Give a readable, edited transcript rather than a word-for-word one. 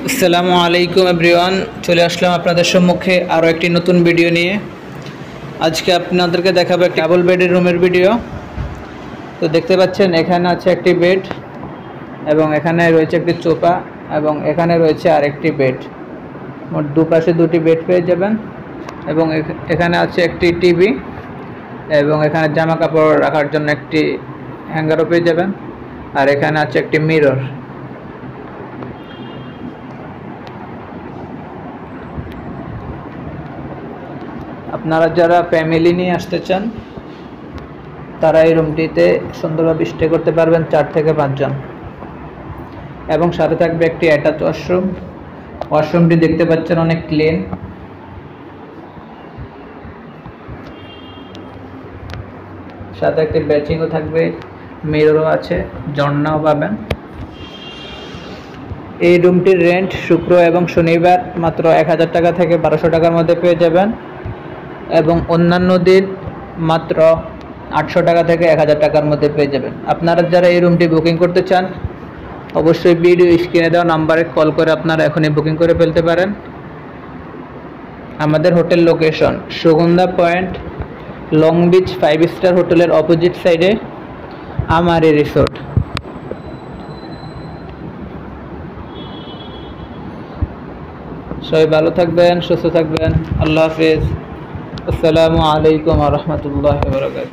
আসসালামু আলাইকুম এভরিওয়ান, চলে আসলাম আপনাদের সম্মুখে আরও একটি নতুন ভিডিও নিয়ে। আজকে আপনাদেরকে দেখাবো একটি ডাবল বেডের রুমের ভিডিও। তো দেখতে পাচ্ছেন এখানে আছে একটি বেড এবং এখানে রয়েছে একটি সোফা এবং এখানে রয়েছে আরেকটি বেড। মোট দুপাশে দুটি বেড পেয়ে যাবেন এবং এখানে আছে একটি টিভি এবং এখানে জামা কাপড় রাখার জন্য একটি হ্যাঙ্গারও পেয়ে যাবেন। আর এখানে আছে একটি মিরর। আপনারা যারা ফ্যামিলি নিয়ে আসতে চান তারা এই রুমটিতে সুন্দরভাবে স্টে করতে পারবেন 4 থেকে 5 জন। এবং সাথে থাকবে একটি অ্যাটাচ ওয়াশরুম। ওয়াশরুমটি দেখতে পাচ্ছেন অনেক ক্লিন। সাথে একটি বেসিনও থাকবে, মিররও আছে, ঝর্ণাও পাবেন। এই রুমটির রেন্ট শুক্র এবং শনিবার মাত্র 1000 টাকা থেকে 1200 টাকার মধ্যে পেয়ে যাবেন এবং অন্যান্য দিন মাত্র 800 টাকা থেকে 1000 টাকার মধ্যে পেয়ে যাবেন। আপনারা যারা এই রুমটি বুকিং করতে চান অবশ্যই ভিডিও স্ক্রিনে দেওয়া নাম্বারে কল করে আপনারা এখনই বুকিং করে ফেলতে পারেন। আমাদের hotel location Sugandha point, long beach 5 star হোটেলের অপোজিট সাইডে আমারি রিসোর্ট। সবাই ভালো থাকবেন, সুস্থ থাকবেন। আল্লাহ হাফেজ। আসসালামু আলাইকুম ওয়া রাহমাতুল্লাহি ওয়া বারাকাতুহু।